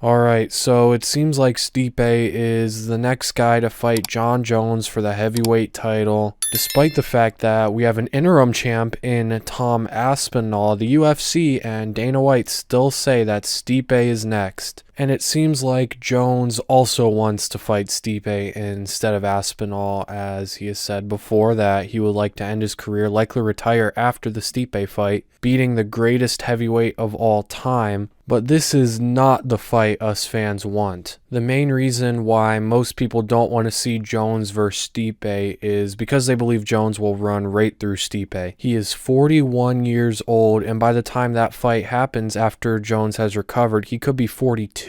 Alright, so it seems like Stipe is the next guy to fight Jon Jones for the heavyweight title, despite the fact that we have an interim champ in Tom Aspinall. The UFC and Dana White still say that Stipe is next. And it seems like Jones also wants to fight Stipe instead of Aspinall, as he has said before that he would like to end his career, likely retire after the Stipe fight, beating the greatest heavyweight of all time. But this is not the fight us fans want. The main reason why most people don't want to see Jones versus Stipe is because they believe Jones will run right through Stipe. He is 41 years old, and by the time that fight happens after Jones has recovered, he could be 42.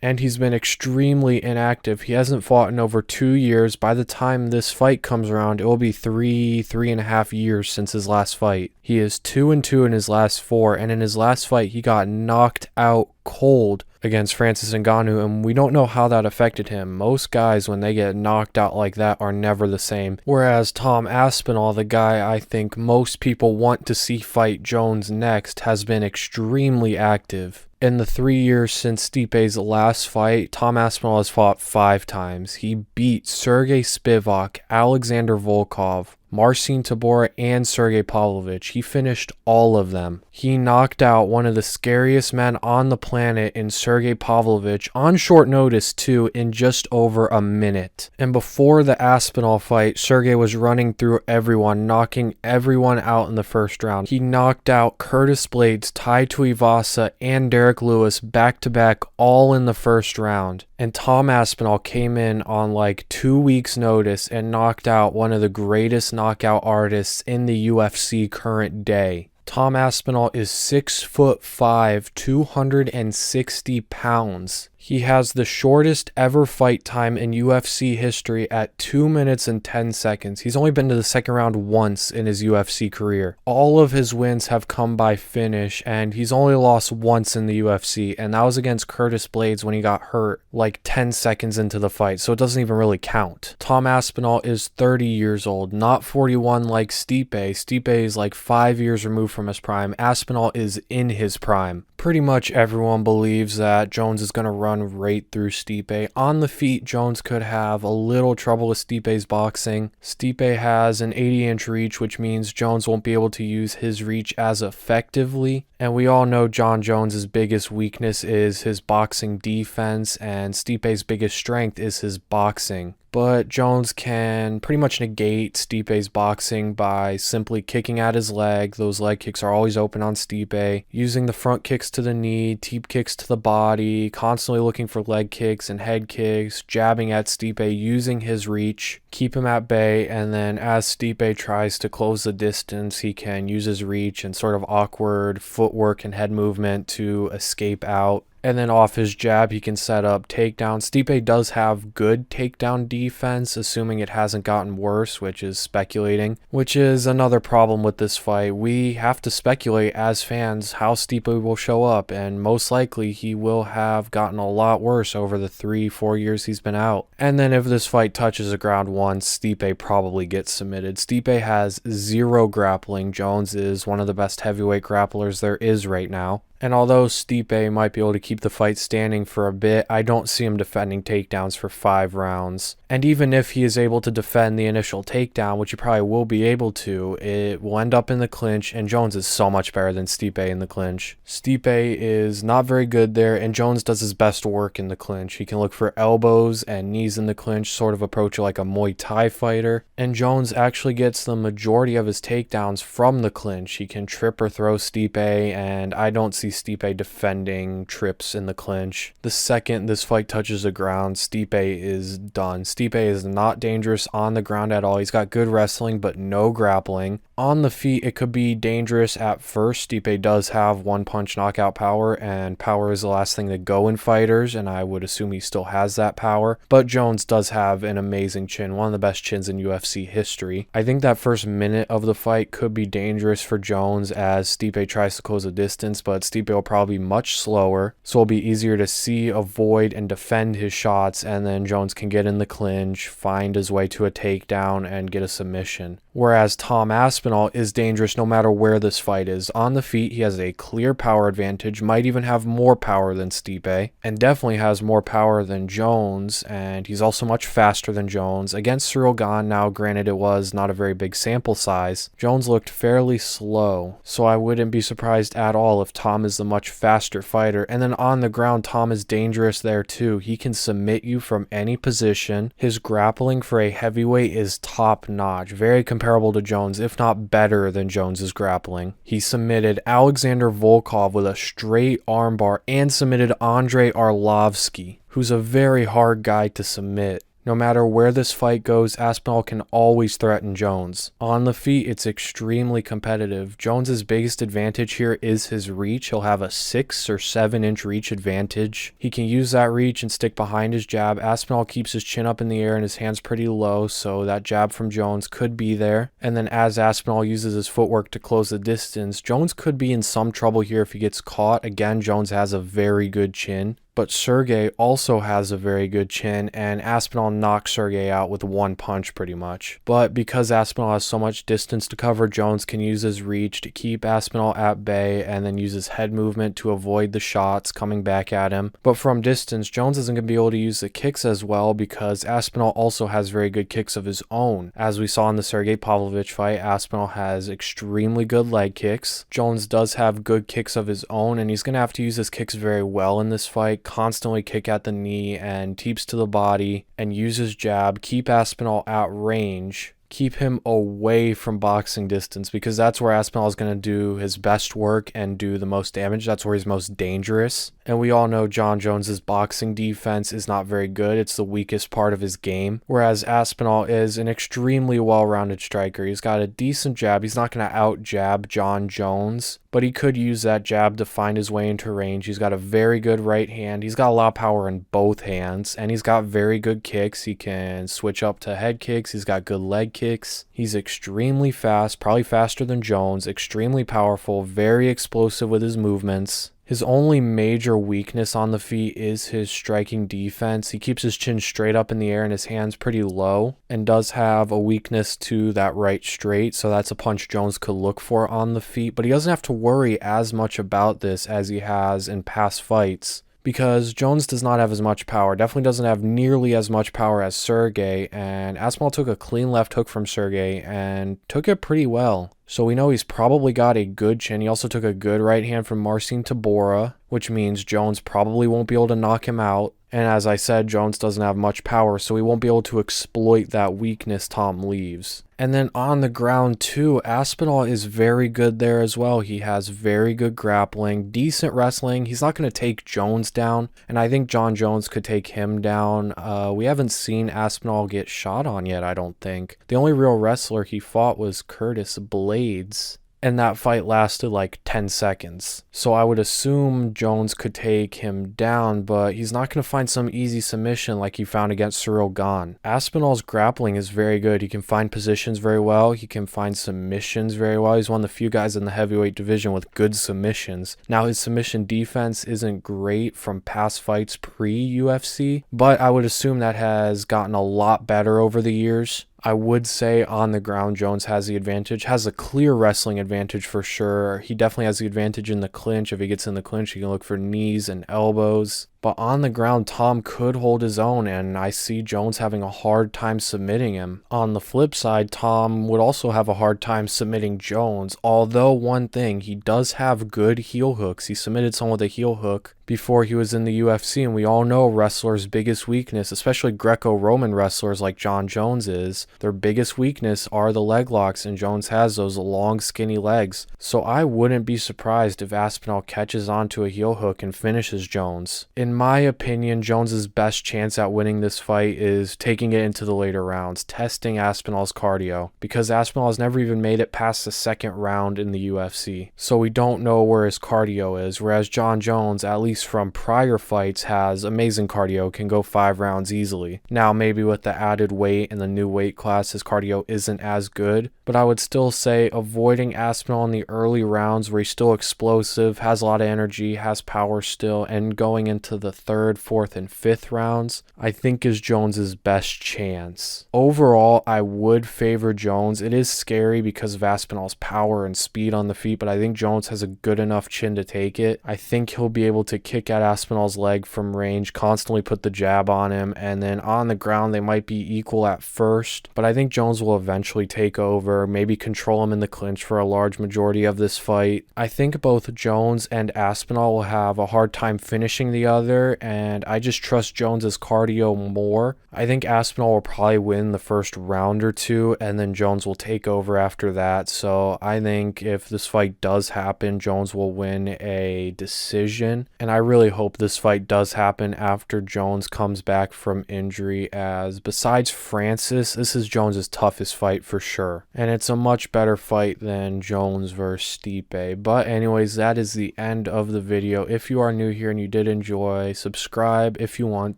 And he's been extremely inactive. He hasn't fought in over 2 years. By the time this fight comes around, it will be 3.5 years since his last fight. He is 2-2 in his last 4, and in his last fight, he got knocked out cold against Francis Ngannou, and we don't know how that affected him. Most guys, when they get knocked out like that, are never the same. Whereas Tom Aspinall, the guy I think most people want to see fight Jones next, has been extremely active. In the 3 years since Stipe's last fight, Tom Aspinall has fought 5 times. He beat Sergey Spivak, Alexander Volkov, Marcin Tybura, and Sergey Pavlovich. He finished all of them. He knocked out one of the scariest men on the planet in Sergey Pavlovich on short notice too, in just over a minute. And before the Aspinall fight, Sergey was running through everyone, knocking everyone out in the first round. He knocked out Curtis Blades, Tai Tuivasa, and Derek Lewis back to back, all in the first round. And Tom Aspinall came in on like 2 weeks notice and knocked out one of the greatest knockout artists in the UFC current day. Tom Aspinall is 6'5", 260 pounds. He has the shortest ever fight time in UFC history at 2 minutes and 10 seconds. He's only been to the second round once in his UFC career. All of his wins have come by finish, and he's only lost once in the UFC, and that was against Curtis Blades when he got hurt like 10 seconds into the fight, so it doesn't even really count. Tom Aspinall is 30 years old, not 41 like Stipe. Stipe is like 5 years removed from his prime. Aspinall is in his prime. Pretty much everyone believes that Jones is going to run right through Stipe. On the feet, Jones could have a little trouble with Stipe's boxing. Stipe has an 80-inch reach, which means Jones won't be able to use his reach as effectively. And we all know Jon Jones' biggest weakness is his boxing defense, and Stipe's biggest strength is his boxing. But Jones can pretty much negate Stipe's boxing by simply kicking at his leg. Those leg kicks are always open on Stipe. Using the front kicks to the knee, teep kicks to the body, constantly looking for leg kicks and head kicks, jabbing at Stipe, using his reach, keep him at bay, and then as Stipe tries to close the distance, he can use his reach and sort of awkward footwork and head movement to escape out. And then off his jab, he can set up takedowns. Stipe does have good takedown defense, assuming it hasn't gotten worse, which is speculating, which is another problem with this fight. We have to speculate as fans how Stipe will show up, and most likely he will have gotten a lot worse over the 3-4 years he's been out. And then if this fight touches the ground once, Stipe probably gets submitted. Stipe has 0 grappling. Jones is one of the best heavyweight grapplers there is right now. And although Stipe might be able to keep the fight standing for a bit, I don't see him defending takedowns for 5 rounds. And even if he is able to defend the initial takedown, which he probably will be able to, it will end up in the clinch, and Jones is so much better than Stipe in the clinch. Stipe is not very good there, and Jones does his best work in the clinch. He can look for elbows and knees in the clinch, sort of approach it like a Muay Thai fighter. And Jones actually gets the majority of his takedowns from the clinch. He can trip or throw Stipe, and I don't see Stipe defending trips in the clinch. The second this fight touches the ground, Stipe is done. Stipe is not dangerous on the ground at all. He's got good wrestling, but no grappling. On the feet, it could be dangerous at first. Stipe does have one-punch knockout power, and power is the last thing to go in fighters, and I would assume he still has that power. But Jones does have an amazing chin, one of the best chins in UFC history. I think that first minute of the fight could be dangerous for Jones as Stipe tries to close the distance, but Stipe Stipe will probably be much slower, so it'll be easier to see, avoid, and defend his shots, and then Jones can get in the clinch, find his way to a takedown, and get a submission. Whereas Tom Aspinall is dangerous no matter where this fight is. On the feet, he has a clear power advantage, might even have more power than Stipe, and definitely has more power than Jones, and he's also much faster than Jones. Against Ciryl Gane, now granted it was not a very big sample size, Jones looked fairly slow, so I wouldn't be surprised at all if Tom is the much faster fighter. And then on the ground, Tom is dangerous there too. He can submit you from any position. His grappling for a heavyweight is top notch, very comparable to Jones, if not better than Jones's grappling. He submitted Alexander Volkov with a straight armbar and submitted Andrei Arlovsky, who's a very hard guy to submit. No matter where this fight goes, Aspinall can always threaten Jones. On the feet, it's extremely competitive. Jones's biggest advantage here is his reach. He'll have a 6 or 7 inch reach advantage. He can use that reach and stick behind his jab. Aspinall keeps his chin up in the air and his hands pretty low, so that jab from Jones could be there. And then as Aspinall uses his footwork to close the distance, Jones could be in some trouble here if he gets caught. Again, Jones has a very good chin, but Sergey also has a very good chin, and Aspinall knocks Sergey out with one punch pretty much. But because Aspinall has so much distance to cover, Jones can use his reach to keep Aspinall at bay and then use his head movement to avoid the shots coming back at him. But from distance, Jones isn't going to be able to use the kicks as well because Aspinall also has very good kicks of his own. As we saw in the Sergey Pavlovich fight, Aspinall has extremely good leg kicks. Jones does have good kicks of his own, and he's going to have to use his kicks very well in this fight. Constantly kick at the knee and teeps to the body and use his jab, keep Aspinall at range, keep him away from boxing distance, because that's where Aspinall is going to do his best work and do the most damage. That's where he's most dangerous. And we all know Jon Jones's boxing defense is not very good. It's the weakest part of his game, whereas Aspinall is an extremely well-rounded striker. He's got a decent jab. He's not going to out-jab Jon Jones, but he could use that jab to find his way into range. He's got a very good right hand. He's got a lot of power in both hands, and he's got very good kicks. He can switch up to head kicks. He's got good leg kicks. He's extremely fast, probably faster than Jones, extremely powerful, very explosive with his movements. His only major weakness on the feet is his striking defense. He keeps his chin straight up in the air and his hands pretty low, and does have a weakness to that right straight, so that's a punch Jones could look for on the feet. But he doesn't have to worry as much about this as he has in past fights, because Jones does not have as much power, definitely doesn't have nearly as much power as Sergey, and Aspinall took a clean left hook from Sergey and took it pretty well. So we know he's probably got a good chin. He also took a good right hand from Marcin Tybura, which means Jones probably won't be able to knock him out. And as I said, Jones doesn't have much power, so he won't be able to exploit that weakness Tom leaves. And then on the ground too, Aspinall is very good there as well. He has very good grappling, decent wrestling. He's not going to take Jones down, and I think Jon Jones could take him down. We haven't seen Aspinall get shot on yet, I don't think. The only real wrestler he fought was Curtis Blades, and that fight lasted like 10 seconds. So I would assume Jones could take him down, but he's not going to find some easy submission like he found against Ciryl Gane. Aspinall's grappling is very good. He can find positions very well. He can find submissions very well. He's one of the few guys in the heavyweight division with good submissions. Now, his submission defense isn't great from past fights pre-UFC, but I would assume that has gotten a lot better over the years. I would say on the ground, Jones has the advantage, has a clear wrestling advantage for sure. He definitely has the advantage in the clinch. If he gets in the clinch, he can look for knees and elbows. But on the ground, Tom could hold his own, and I see Jones having a hard time submitting him. On the flip side, Tom would also have a hard time submitting Jones, although one thing, he does have good heel hooks. He submitted someone with a heel hook before he was in the UFC, and we all know wrestlers' biggest weakness, especially Greco-Roman wrestlers like Jon Jones is, their biggest weakness are the leg locks, and Jones has those long, skinny legs. So I wouldn't be surprised if Aspinall catches onto a heel hook and finishes Jones. In my opinion, Jones's best chance at winning this fight is taking it into the later rounds, testing Aspinall's cardio, because Aspinall has never even made it past the second round in the UFC. So we don't know where his cardio is, whereas Jon Jones, at least from prior fights, has amazing cardio, can go 5 rounds easily. Now, maybe with the added weight and the new weight class, his cardio isn't as good, but I would still say avoiding Aspinall in the early rounds where he's still explosive, has a lot of energy, has power still, and going into the 3rd, 4th, and 5th rounds, I think is Jones's best chance. Overall, I would favor Jones. It is scary because of Aspinall's power and speed on the feet, but I think Jones has a good enough chin to take it. I think he'll be able to kick at Aspinall's leg from range, constantly put the jab on him, and then on the ground they might be equal at first, but I think Jones will eventually take over, maybe control him in the clinch for a large majority of this fight. I think both Jones and Aspinall will have a hard time finishing the other, and I just trust Jones's cardio more. I think Aspinall will probably win the first round or two, and then Jones will take over after that. So I think if this fight does happen, Jones will win a decision, and I really hope this fight does happen after Jones comes back from injury, as besides Francis, this is Jones's toughest fight for sure, and it's a much better fight than Jones versus Stipe. But anyways, that is the end of the video. If you are new here and you did enjoy, subscribe if you want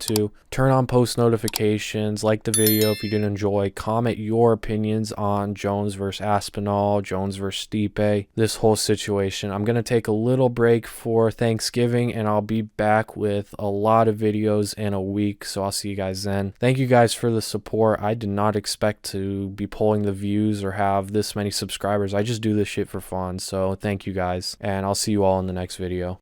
to, turn on post notifications, like the video if you did enjoy, comment your opinions on Jones versus Aspinall, Jones versus Stipe, this whole situation. I'm going to take a little break for Thanksgiving, and I'll be back with a lot of videos in a week, so I'll see you guys then. Thank you guys for the support. I did not expect to be pulling the views or have this many subscribers. I just do this shit for fun, so thank you guys, and I'll see you all in the next video.